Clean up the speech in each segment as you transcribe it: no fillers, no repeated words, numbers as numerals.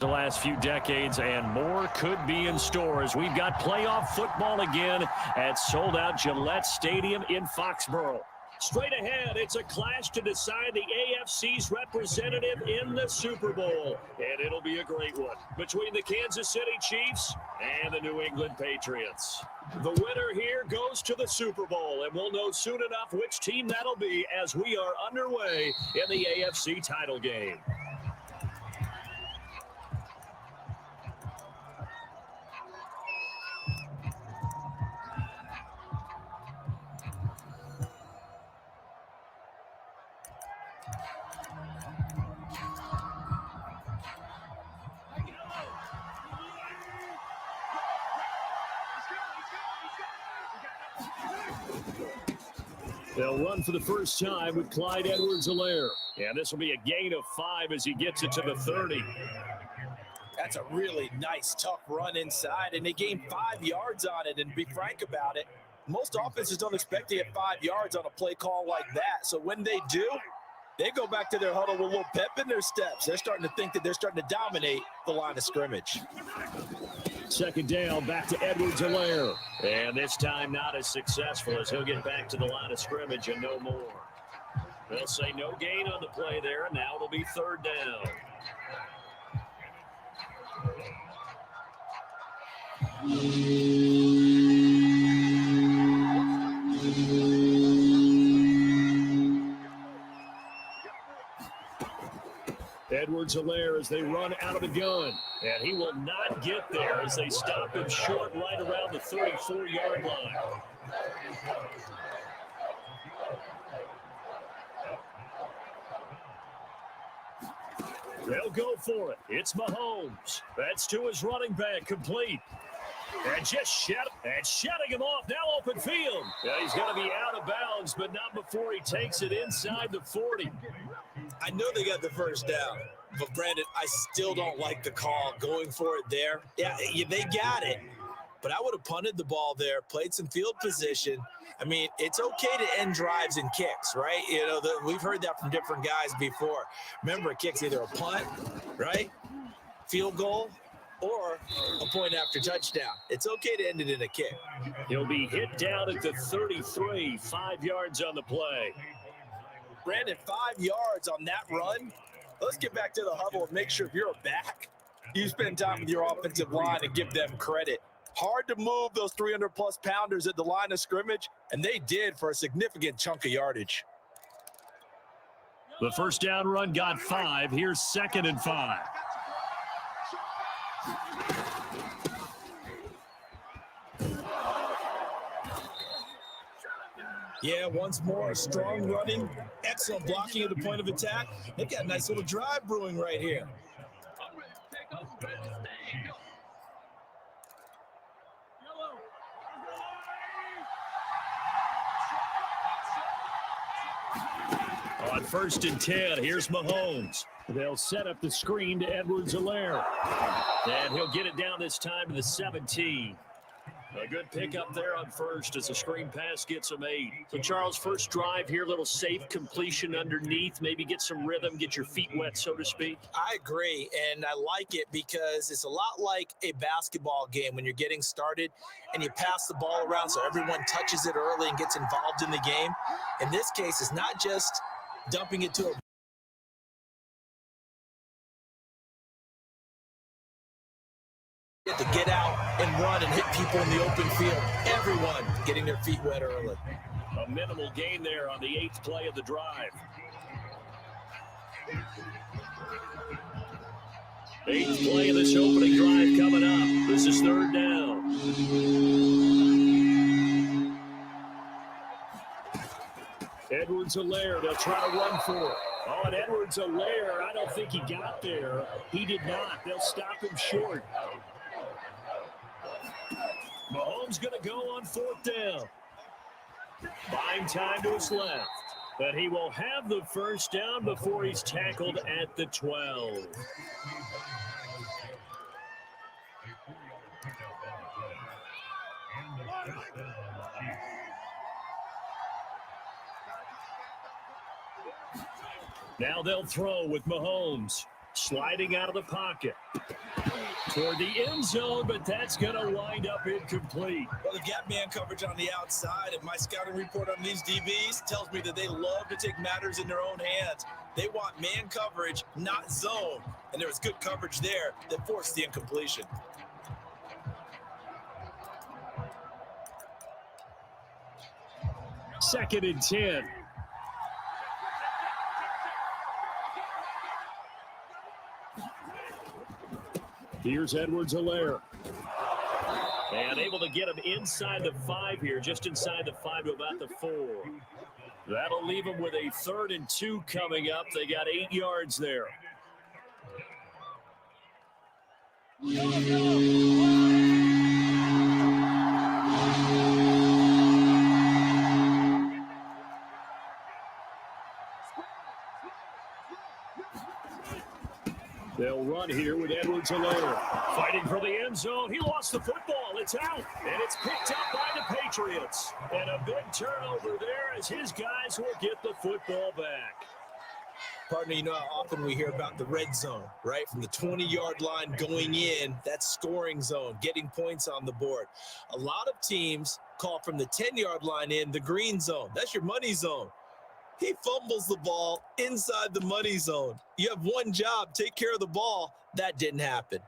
the last few decades, and more could be in store as we've got playoff football again at sold-out Gillette Stadium in Foxborough. Straight ahead, it's a clash to decide the AFC's representative in the Super Bowl, and it'll be a great one between the Kansas City Chiefs and the New England Patriots. The winner here goes to the Super Bowl, and we'll know soon enough which team that'll be as we are underway in the AFC title game. They'll run for the first time with Clyde Edwards-Helaire. And this will be a gain of 5 as he gets it to the 30. That's a really nice, tough run inside, and they gained 5 yards on it. And to be frank about it, most offenses don't expect to get 5 yards on a play call like that. So when they do, they go back to their huddle with a little pep in their steps. They're starting to think that they're starting to dominate the line of scrimmage. Second down, back to Edwards-Helaire. And this time not as successful as he'll get back to the line of scrimmage and no more. They'll say no gain on the play there, and now it'll be third down. Edwards-Helaire as they run out of the gun. And he will not get there as they stop him short right around the 34-yard line. They'll go for it. It's Mahomes. That's to his running back, complete. And just shutting him off, now open field. Yeah, he's going to be out of bounds, but not before he takes it inside the 40. I know they got the first down, but Brandon, I still don't like the call going for it there. Yeah, they got it, but I would have punted the ball there, played some field position. I mean, it's okay to end drives and kicks, right? You know, we've heard that from different guys before. Remember, a kick's either a punt, right, field goal, or a point after touchdown. It's okay to end it in a kick. He'll be hit down at the 33, 5 yards on the play. Brandon, 5 yards on that run. Let's get back to the huddle and make sure if you're a back, you spend time with your offensive line and give them credit. Hard to move those 300-plus pounders at the line of scrimmage, and they did for a significant chunk of yardage. The first down run got 5. Here's 2nd and 5. Yeah, once more, strong running, excellent blocking at the point of attack. They've got a nice little drive brewing right here. On 1st and 10, here's Mahomes. They'll set up the screen to Edwards-Helaire. And he'll get it down this time to the 17. A good pickup there on first as the screen pass gets him 8. So, Charles, first drive here, little safe completion underneath, maybe get some rhythm, get your feet wet, so to speak. I agree, and I like it because it's a lot like a basketball game when you're getting started and you pass the ball around so everyone touches it early and gets involved in the game. In this case, it's not just dumping it to a to get out and run and hit people in the open field. Everyone getting their feet wet early. A minimal gain there on the 8th play of the drive. 8th play of this opening drive coming up. This is 3rd down. Edwards-Helaire, they'll try to run for it. Oh, and Edwards-Helaire, I don't think he got there. He did not. They'll stop him short. Mahomes going to go on 4th down. Buying time to his left. But he will have the first down before he's tackled at the 12. Now they'll throw with Mahomes. Sliding out of the pocket. Toward the end zone, but that's going to wind up incomplete. Well, they've got man coverage on the outside, and my scouting report on these DBs tells me that they love to take matters in their own hands. They want man coverage, not zone. And there was good coverage there that forced the incompletion. Second and 10. Here's Edwards-Helaire. And able to get him inside the 5 here, just inside the 5 to about the 4. That'll leave them with a 3rd and 2 coming up. They got 8 yards there. They'll run here with Edwards-Helaire. Fighting for the end zone. He lost the football. It's out. And it's picked up by the Patriots. And a big turnover there as his guys will get the football back. Partner, you know how often we hear about the red zone, right? From the 20-yard line going in, that's scoring zone, getting points on the board. A lot of teams call from the 10-yard line in the green zone. That's your money zone. He fumbles the ball inside the money zone. You have one job, take care of the ball. That didn't happen.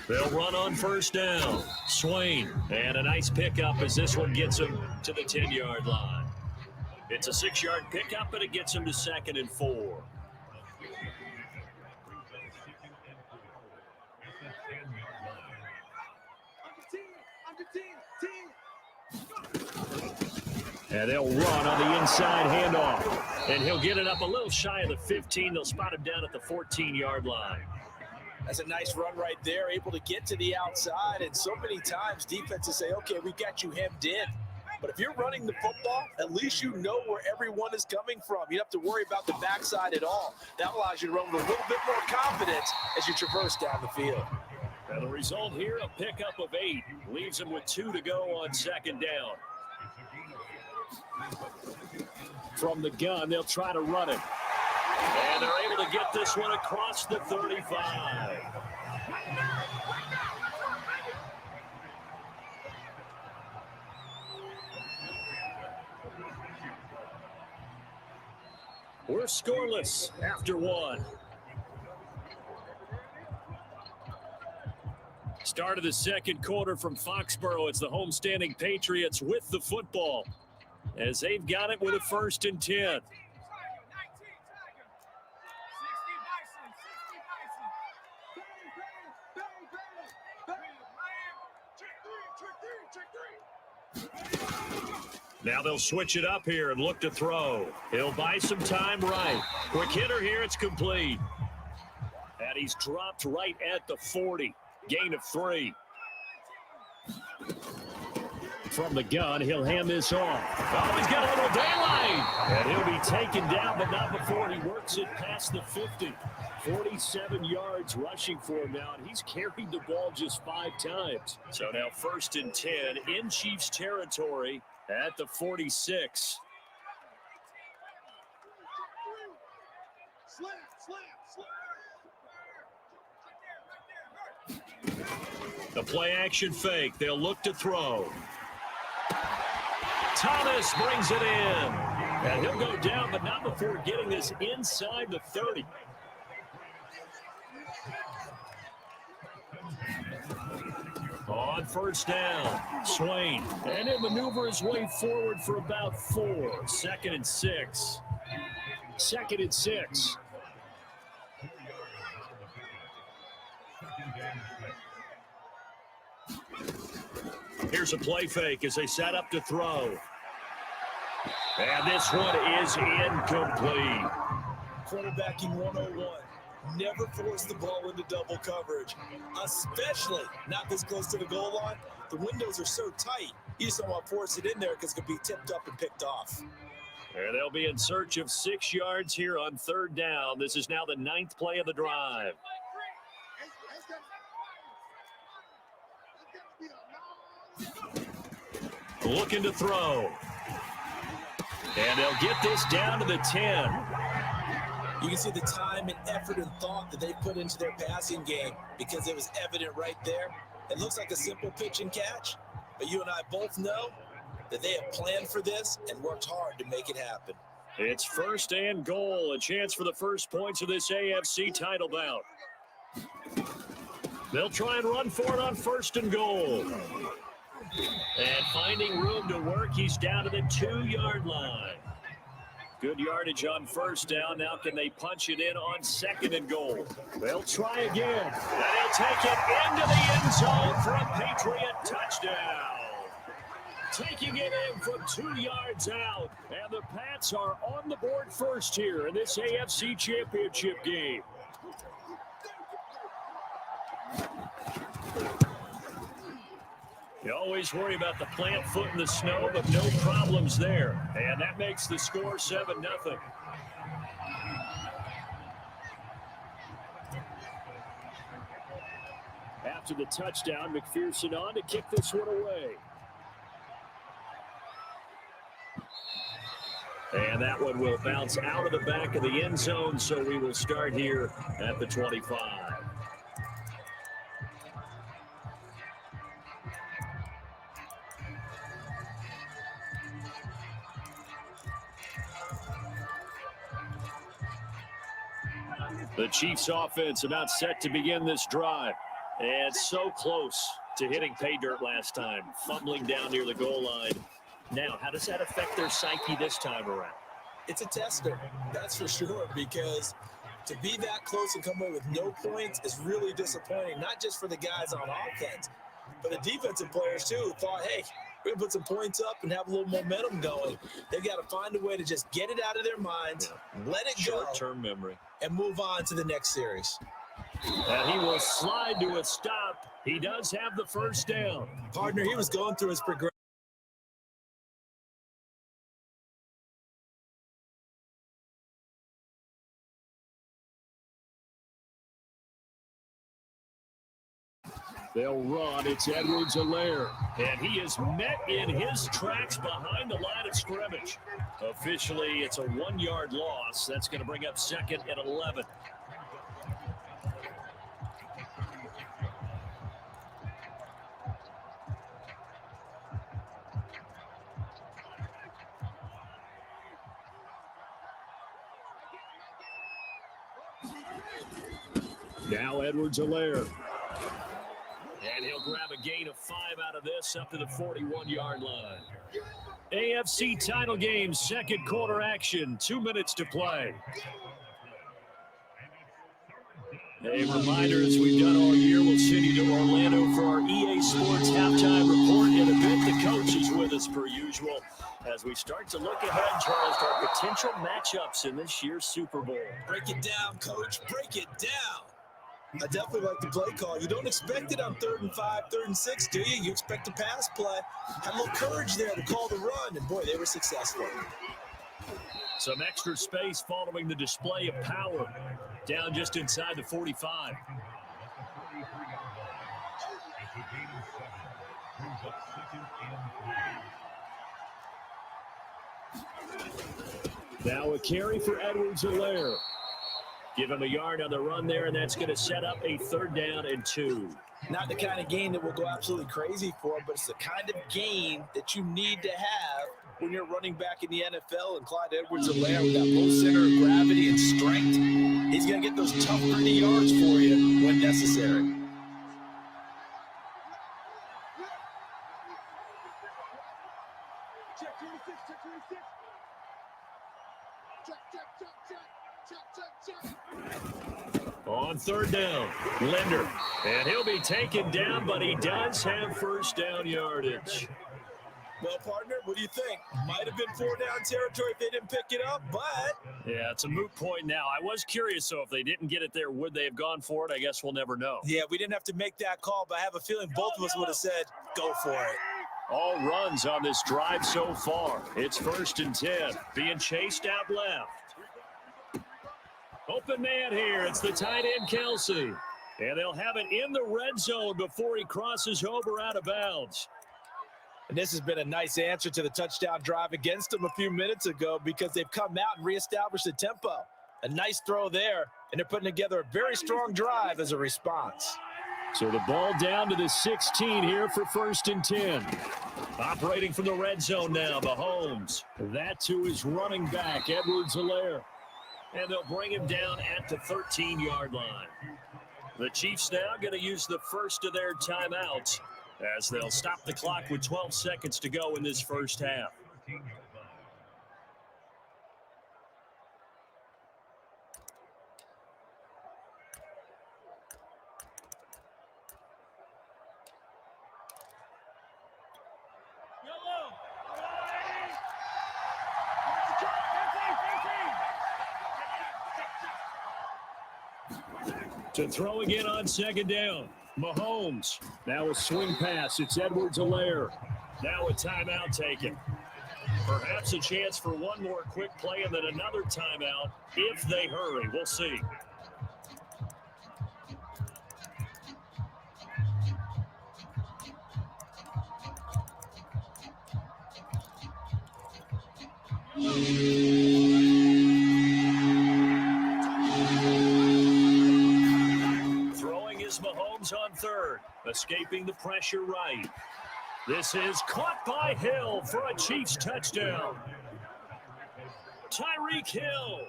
They'll run on first down. Swain, and a nice pickup as this one gets him to the 10-yard line. It's a 6-yard pickup, but it gets him to 2nd and 4. And they'll run on the inside handoff. And he'll get it up a little shy of the 15. They'll spot him down at the 14-yard line. That's a nice run right there, able to get to the outside. And so many times defenses say, okay, we got you hemmed in. But if you're running the football, at least you know where everyone is coming from. You don't have to worry about the backside at all. That allows you to run with a little bit more confidence as you traverse down the field. And the result here, a pickup of 8. Leaves them with 2 to go on 2nd down. From the gun, they'll try to run it. And they're able to get this one across the 35. We're scoreless after 1. Start of the second quarter from Foxborough. It's the homestanding Patriots with the football as they've got it with a 1st and 10. Now they'll switch it up here and look to throw. He'll buy some time right. Quick hitter here, it's complete. And he's dropped right at the 40. Gain of 3. From the gun, he'll hand this off. Oh, he's got a little daylight. And he'll be taken down, but not before he works it past the 50. 47 yards rushing for him now, and he's carried the ball just 5 times. So now 1st and 10 in Chiefs territory at the 46. The play action fake. They'll look to throw. Thomas brings it in. And he'll go down, but not before getting this inside the 30. On first down, Swain. And he'll maneuver his way forward for about 4. 2nd and 6. 2nd and 6. Here's a play fake as they set up to throw. And this one is incomplete. Quarterbacking 101. Never force the ball into double coverage, especially not this close to the goal line. The windows are so tight, you just don't want to force it in there because it could be tipped up and picked off. And they'll be in search of 6 yards here on 3rd down. This is now the 9th play of the drive. Looking to throw. And they'll get this down to the 10. You can see the time and effort and thought that they put into their passing game because it was evident right there. It looks like a simple pitch and catch, but you and I both know that they have planned for this and worked hard to make it happen. It's first and goal, a chance for the first points of this AFC title bout. They'll try and run for it on first and goal. And finding room to work, he's down to the 2-yard line. Good yardage on first down. Now can they punch it in on second and goal? They'll try again. And he'll take it into the end zone for a Patriot touchdown. Taking it in from 2 yards out. And the Pats are on the board first here in this AFC Championship game. You always worry about the plant foot in the snow, but no problems there. And that makes the score 7-0. After the touchdown, McPherson on to kick this one away. And that one will bounce out of the back of the end zone, so we will start here at the 25. The Chiefs offense about set to begin this drive. And so close to hitting pay dirt last time, fumbling down near the goal line. Now, how does that affect their psyche this time around? It's a tester, that's for sure, because to be that close and come away with no points is really disappointing, not just for the guys on offense, but the defensive players too, who thought, hey, we're going to put some points up and have a little momentum going. They've got to find a way to just get it out of their minds, let it go, short-term memory, and move on to the next series. And he will slide to a stop. He does have the first down. Partner, he was going through his progression. They'll run. It's Edwards-Helaire. And he is met in his tracks behind the line of scrimmage. Officially, it's a 1-yard loss. That's going to bring up second and 11. Now Edwards-Helaire. And he'll grab a gain of 5 out of this up to the 41-yard line. AFC title game, second quarter action, 2 minutes to play. A reminder, as we've done all year, we'll send you to Orlando for our EA Sports halftime report. In a bit, the coach is with us per usual as we start to look ahead, Charles, to our potential matchups in this year's Super Bowl. Break it down, Coach. Break it down. I definitely like the play call. You don't expect it on 3rd and 5, 3rd and 6, do you? You expect a pass play. Had a little courage there to call the run, and boy, they were successful. Some extra space following the display of power. Down just inside the 45. Now a carry for Edwards-Helaire. Give him a yard on the run there, and that's going to set up a 3rd down and 2. Not the kind of game that we'll go absolutely crazy for, but it's the kind of game that you need to have when you're running back in the NFL. And Clyde Edwards-Helaire with that low center of gravity and strength, he's going to get those tough, gritty yards for you when necessary. On 3rd down, Linder. And he'll be taken down, but he does have first down yardage. Well, partner, what do you think? Might have been 4-down territory if they didn't pick it up, but... Yeah, it's a moot point now. I was curious, so if they didn't get it there, would they have gone for it? I guess we'll never know. Yeah, we didn't have to make that call, but I have a feeling both of us would have said, go for it. All runs on this drive so far. It's 1st and 10, being chased out left. Open man here. It's the tight end, Kelsey. And they'll have it in the red zone before he crosses over out of bounds. And this has been a nice answer to the touchdown drive against them a few minutes ago because they've come out and reestablished the tempo. A nice throw there, and they're putting together a very strong drive as a response. So the ball down to the 16 here for 1st and 10. Operating from the red zone now, Mahomes. That to his running back, Edwards-Helaire. And they'll bring him down at the 13-yard line. The Chiefs now going to use the first of their timeouts as they'll stop the clock with 12 seconds to go in this first half. To throw again on 2nd down. Mahomes. Now a swing pass. It's Edwards-Helaire. Now a timeout taken. Perhaps a chance for one more quick play and then another timeout if they hurry. We'll see. Mahomes on 3rd, escaping the pressure right. This is caught by Hill for a Chiefs touchdown. Tyreek Hill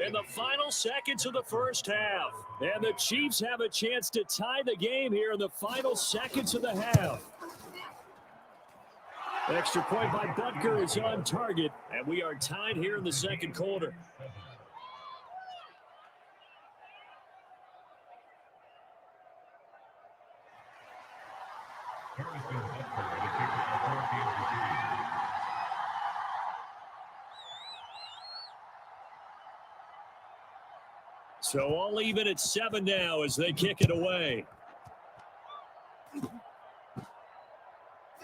in the final seconds of the first half. And the Chiefs have a chance to tie the game here in the final seconds of the half. Extra point by Butker is on target, and we are tied here in the second quarter. So all even at 7 now as they kick it away.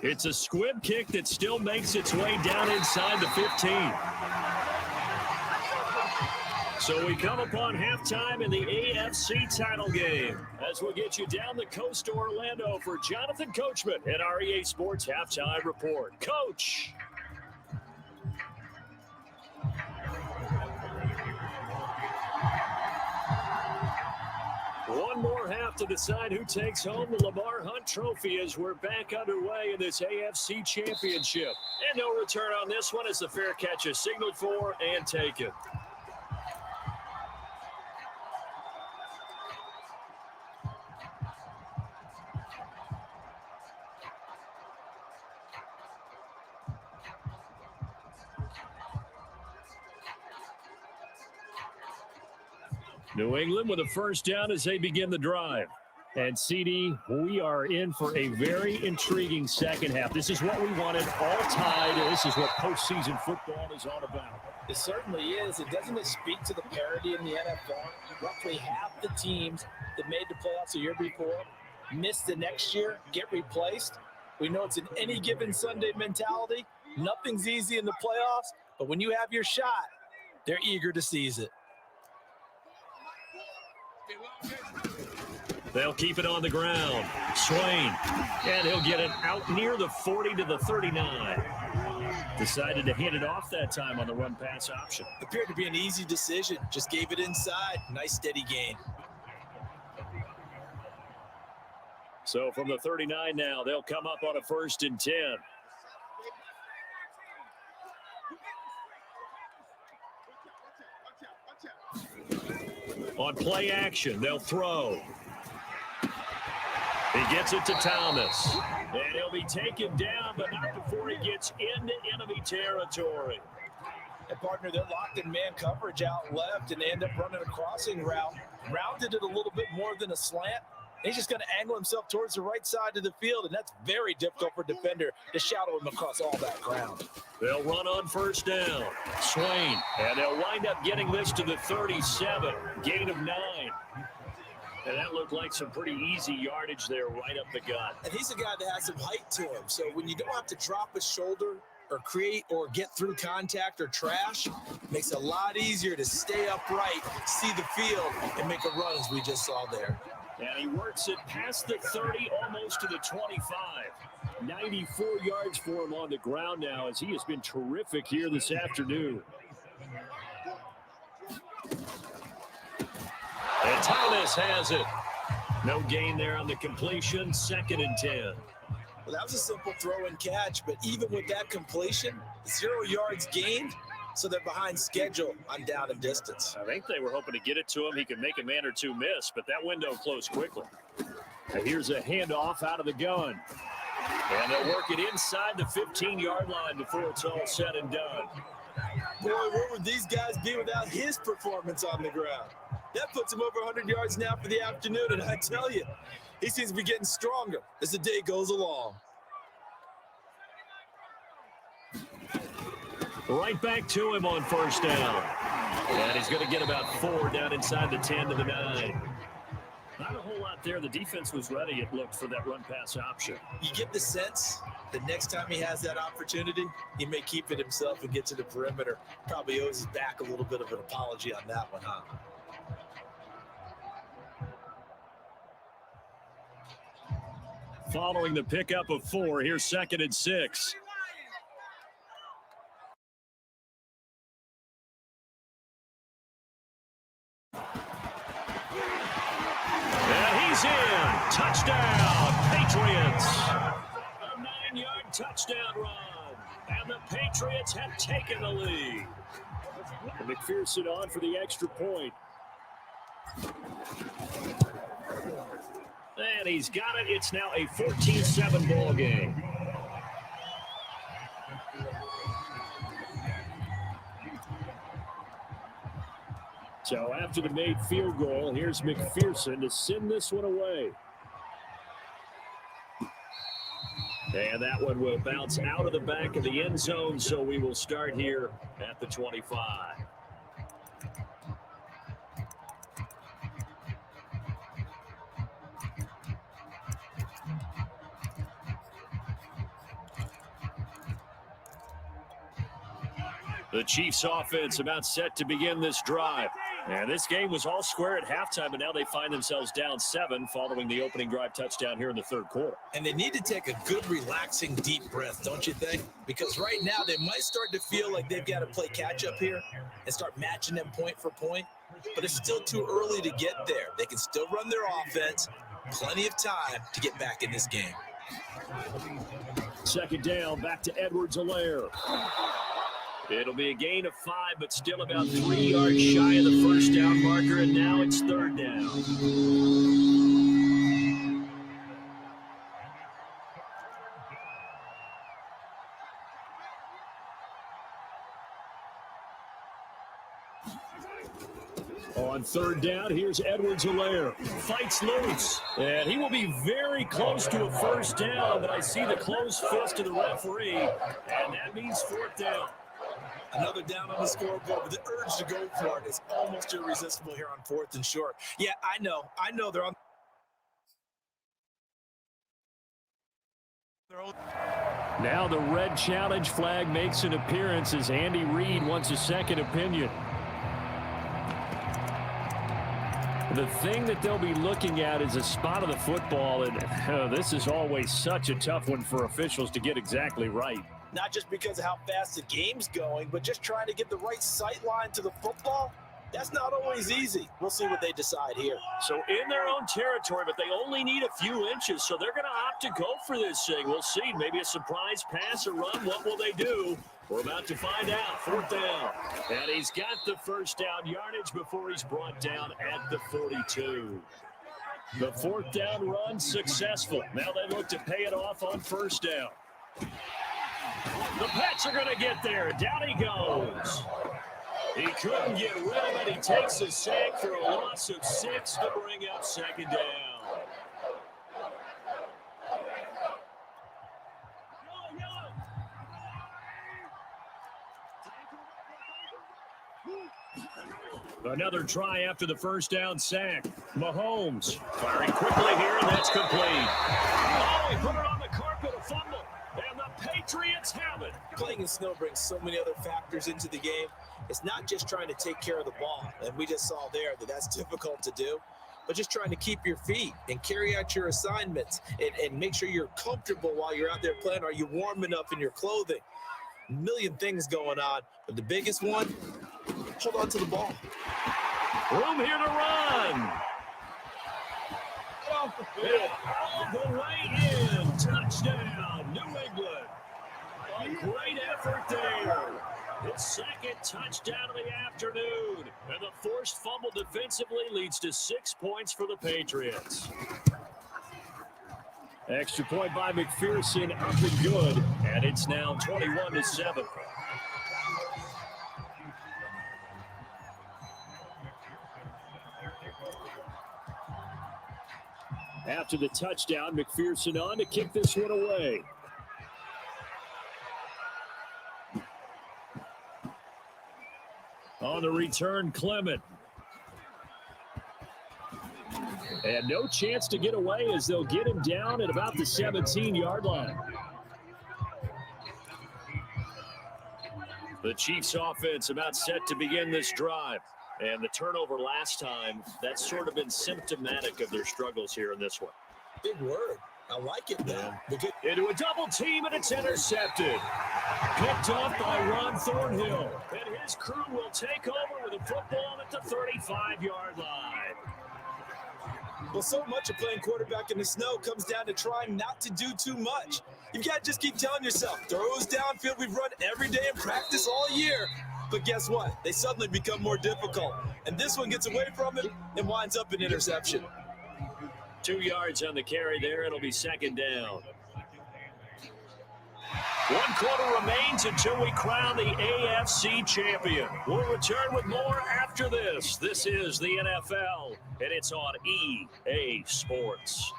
It's a squib kick that still makes its way down inside the 15. So we come upon halftime in the AFC title game as we'll get you down the coast to Orlando for Jonathan Coachman at our EA Sports Halftime Report. Coach. One more half to decide who takes home the Lamar Hunt Trophy as we're back underway in this AFC Championship. And no return on this one as the fair catch is signaled for and taken. New England with a first down as they begin the drive. And, CD, we are in for a very intriguing second half. This is what we wanted, all tied. This is what postseason football is all about. It certainly is. It doesn't speak to the parity in the NFL. Roughly half the teams that made the playoffs the year before missed the next year, get replaced. We know it's an any given Sunday mentality. Nothing's easy in the playoffs, but when you have your shot, they're eager to seize it. They'll keep it on the ground. Swain. And he'll get it out near the 40 to the 39. Decided to hand it off that time on the run-pass option. Appeared to be an easy decision. Just gave it inside. Nice, steady gain. So from the 39 now, they'll come up on a 1st and 10. On play action, they'll throw. He gets it to Thomas. And he'll be taken down, but not before he gets into enemy territory. And, partner, they're locked in man coverage out left, and they end up running a crossing route. Rounded it a little bit more than a slant. He's just going to angle himself towards the right side of the field, and that's very difficult for a defender to shadow him across all that ground. They'll run on 1st down. Swain, and they'll wind up getting this to the 37. Gain of 9. And that looked like some pretty easy yardage there right up the gut. And he's a guy that has some height to him, so when you don't have to drop a shoulder or create or get through contact or trash, makes it a lot easier to stay upright, see the field, and make a run as we just saw there. And he works it past the 30, almost to the 25. 94 yards for him on the ground now, as he has been terrific here this afternoon. And Thomas has it. No gain there on the completion. 2nd and 10. Well, that was a simple throw and catch, but even with that completion, 0 yards gained, so they're behind schedule on down and distance. I think they were hoping to get it to him. He could make a man or two miss, but that window closed quickly. And here's a handoff out of the gun. And they'll work it inside the 15-yard line before it's all said and done. Boy, where would these guys be without his performance on the ground? That puts him over 100 yards now for the afternoon, and I tell you, he seems to be getting stronger as the day goes along. Right back to him on 1st down. And he's going to get about 4 down inside the 10 to the 9. Not a whole lot there. The defense was ready, it looked, for that run-pass option. You get the sense that next time he has that opportunity, he may keep it himself and get to the perimeter. Probably owes his back a little bit of an apology on that one, huh? Following the pickup of 4, here's 2nd and 6. And he's in. Touchdown, Patriots. A 9-yard touchdown run. And the Patriots have taken the lead. And McPherson on for the extra point. And he's got it. It's now a 14-7 ball game. So after the made field goal, here's McPherson to send this one away. And that one will bounce out of the back of the end zone, so we will start here at the 25. The Chiefs offense about set to begin this drive. And this game was all square at halftime, but now they find themselves down 7 following the opening drive touchdown here in the 3rd quarter. And they need to take a good, relaxing, deep breath, don't you think? Because right now they might start to feel like they've got to play catch-up here and start matching them point for point. But it's still too early to get there. They can still run their offense. Plenty of time to get back in this game. 2nd down, back to Edwards-Helaire. It'll be a gain of 5, but still about 3 yards shy of the 1st down marker, and now it's 3rd down. On 3rd down, here's Edwards-Helaire. Fights loose, and he will be very close to a 1st down, but I see the closed fist of the referee, and that means 4th down. Another down on the scoreboard, but the urge to go for it is almost irresistible here on 4th and short. Yeah, I know they're on their own. Now the red challenge flag makes an appearance as Andy Reid wants a second opinion. The thing that they'll be looking at is a spot of the football, and this is always such a tough one for officials to get exactly right. Not just because of how fast the game's going, but just trying to get the right sight line to the football. That's not always easy. We'll see what they decide here. So in their own territory, but they only need a few inches, so they're going to opt to go for this thing. We'll see. Maybe a surprise pass or run. What will they do? We're about to find out. 4th down. And he's got the 1st down yardage before he's brought down at the 42. The 4th down run successful. Now they look to pay it off on 1st down. The Pats are going to get there. Down he goes. He couldn't get rid of it. He takes a sack for a loss of 6 to bring up 2nd down. Another try after the 1st down sack. Mahomes firing quickly here, and that's complete. Oh, he put it on the carpet, a fumble. And the Patriots have it. Playing in snow brings so many other factors into the game. It's not just trying to take care of the ball. And we just saw there that that's difficult to do. but just trying to keep your feet and carry out your assignments and make sure you're comfortable while you're out there playing. Are you warm enough in your clothing? A million things going on, but the biggest one, hold on to the ball. Room here to run. All the way in. Touchdown, New England. A great effort there. His second touchdown of the afternoon. And the forced fumble defensively leads to 6 points for the Patriots. Extra point by McPherson, up and good. And it's now 21-7. After the touchdown, McPherson on to kick this one away. On the return, Clement. And no chance to get away as they'll get him down at about the 17-yard line. The Chiefs offense about set to begin this drive. And the turnover last time, that's sort of been symptomatic of their struggles here in this one. Big word. I like it, though. Yeah. Into a double team, and it's intercepted. Picked off by Ron Thornhill. And his crew will take over with a football at the 35-yard line. Well, so much of playing quarterback in the snow comes down to trying not to do too much. You've got to just keep telling yourself, throws downfield we've run every day in practice all year. But guess what? They suddenly become more difficult. And this one gets away from him and winds up an interception. 2 yards on the carry there. It'll be second down. 1 quarter remains until we crown the AFC champion. We'll return with more after this. This is the NFL, and it's on EA Sports.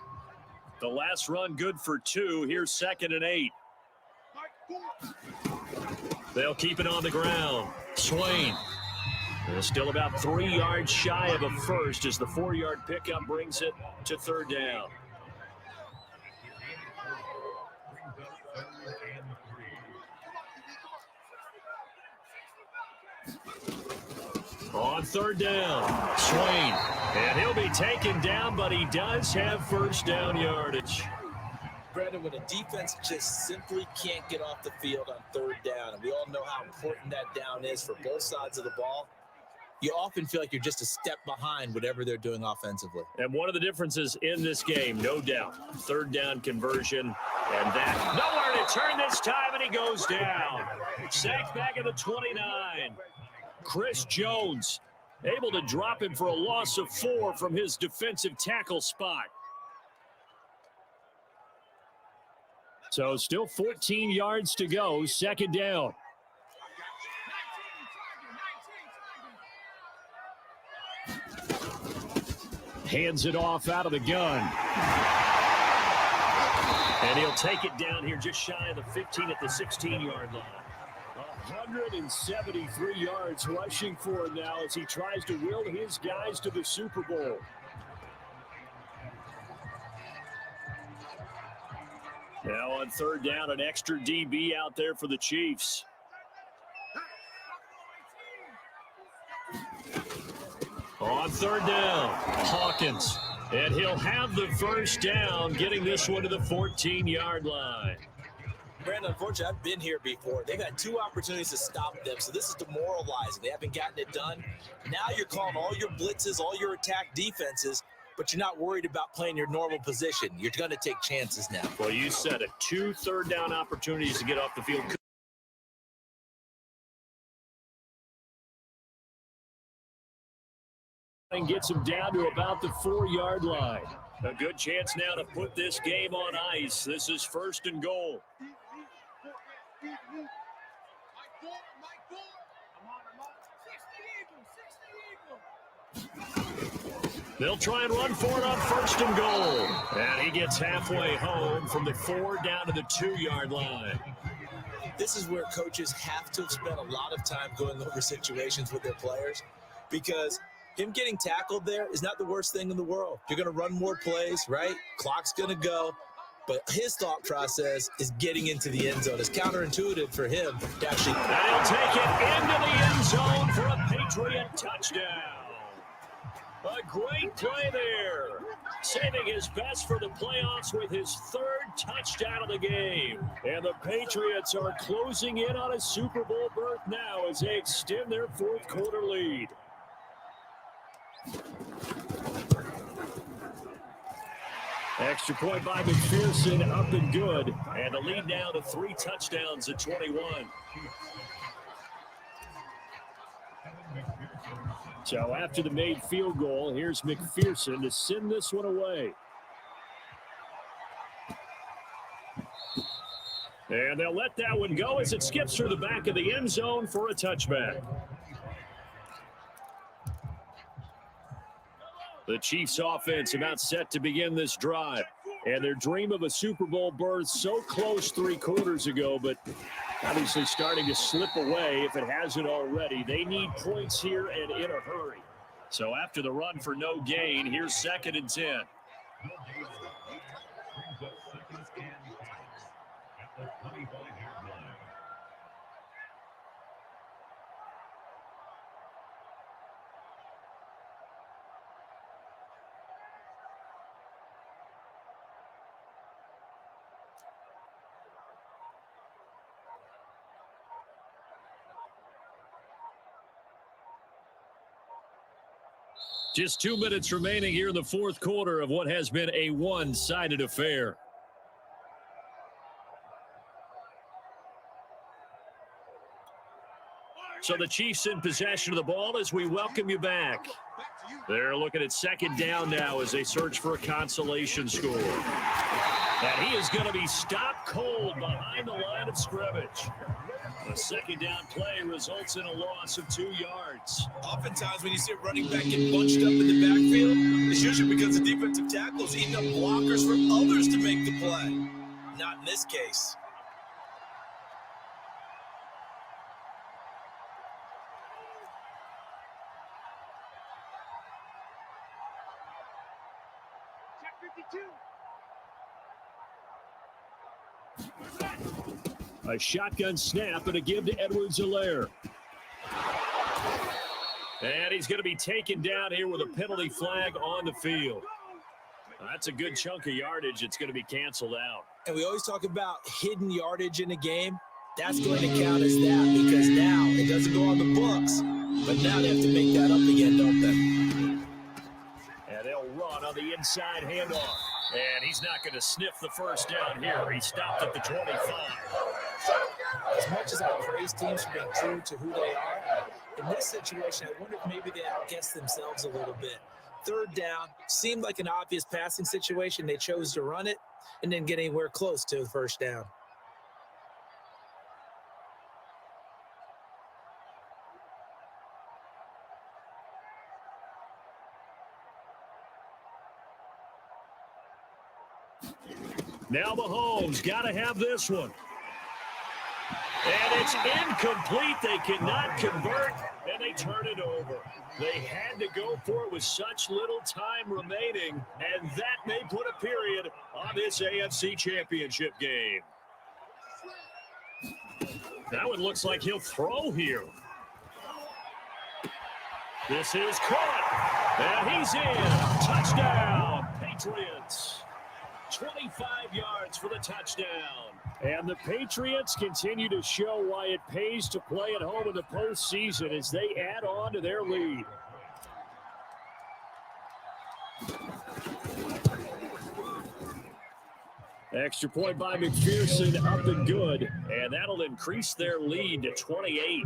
The last run good for 2. Here's 2nd and 8. They'll keep it on the ground. Swain. They're still about 3 yards shy of a first as the 4-yard pickup brings it to 3rd down. On 3rd down, Swain. And he'll be taken down, but he does have first down yardage. Brandon, when a defense just simply can't get off the field on 3rd down, and we all know how important that down is for both sides of the ball, you often feel like you're just a step behind whatever they're doing offensively. And one of the differences in this game, no doubt, 3rd down conversion, and that nowhere to turn this time, and he goes down. Sacked back at the 29. Chris Jones able to drop him for a loss of 4 from his defensive tackle spot. So still 14 yards to go, 2nd down. Hands it off out of the gun. And he'll take it down here just shy of the 15 at the 16-yard line. 173 yards rushing for him now as he tries to will his guys to the Super Bowl. Now on 3rd down, an extra DB out there for the Chiefs. On 3rd down, Hawkins. And he'll have the first down, getting this one to the 14-yard line. Brandon, unfortunately, I've been here before. They've had 2 opportunities to stop them, so this is demoralizing. They haven't gotten it done. Now you're calling all your blitzes, all your attack defenses, but you're not worried about playing your normal position. You're going to take chances now. Well, you said it. 2 third down opportunities to get off the field. And gets him down to about the 4-yard line. A good chance now to put this game on ice. This is 1st and goal. They'll try and run for it on 1st and goal. And he gets halfway home from the 4 down to the 2-yard line. This is where coaches have to spend a lot of time going over situations with their players, because him getting tackled there is not the worst thing in the world. You're going to run more plays, right? Clock's going to go. But his thought process is getting into the end zone. It's counterintuitive for him to actually. And he'll take it into the end zone for a Patriot touchdown. A great play there. Saving his best for the playoffs with his third touchdown of the game. And the Patriots are closing in on a Super Bowl berth now as they extend their fourth quarter lead. Extra point by McPherson, up and good. And the lead now to 3 touchdowns at 21. So after the made field goal, here's McPherson to send this one away. And they'll let that one go as it skips through the back of the end zone for a touchback. The Chiefs offense about set to begin this drive. And their dream of a Super Bowl berth so close 3 quarters ago, but obviously starting to slip away if it hasn't already. They need points here and in a hurry. So after the run for no gain, here's 2nd and 10. Just 2 minutes remaining here in the fourth quarter of what has been a one-sided affair. So the Chiefs in possession of the ball as we welcome you back. They're looking at 2nd down now as they search for a consolation score. And he is going to be stopped cold behind the line of scrimmage. The 2nd down play results in a loss of 2 yards. Oftentimes when you see a running back get bunched up in the backfield, it's usually because the defensive tackle is eating up blockers for others to make the play. Not in this case. A shotgun snap and a give to Edwards-Helaire. And he's going to be taken down here with a penalty flag on the field. That's a good chunk of yardage. It's going to be canceled out. And we always talk about hidden yardage in a game. That's going to count as that because now it doesn't go on the books, but now they have to make that up again, don't they? And they'll run on the inside handoff. And he's not going to sniff the first down here. He stopped at the 25. As much as I praise teams for being true to who they are, in this situation, I wonder if maybe they outguessed themselves a little bit. 3rd down seemed like an obvious passing situation. They chose to run it and didn't get anywhere close to the 1st down. Now Mahomes got to have this one. And it's incomplete. They cannot convert, and they turn it over. They had to go for it with such little time remaining, and that may put a period on this AFC Championship game. That one looks like he'll throw here. This is caught, and he's in. Touchdown, Patriots. 25 yards for the touchdown. And the Patriots continue to show why it pays to play at home in the postseason as they add on to their lead. Extra point by McPherson, up and good. And that'll increase their lead to 28.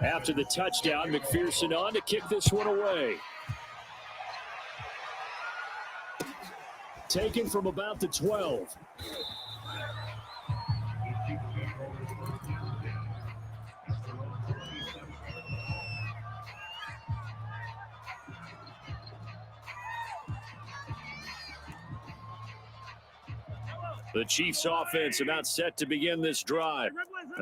After the touchdown, McPherson on to kick this one away. Taken from about the 12. The Chiefs offense about set to begin this drive.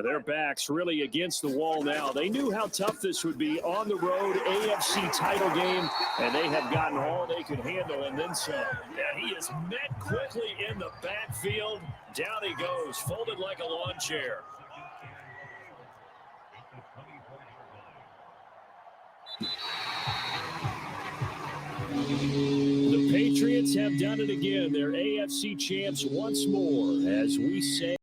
Their backs really against the wall now. They knew how tough this would be on the road, AFC title game, and they have gotten all they could handle and then some. And he is met quickly in the backfield. Down he goes, folded like a lawn chair. The Patriots have done it again. They're AFC champs once more, as we say.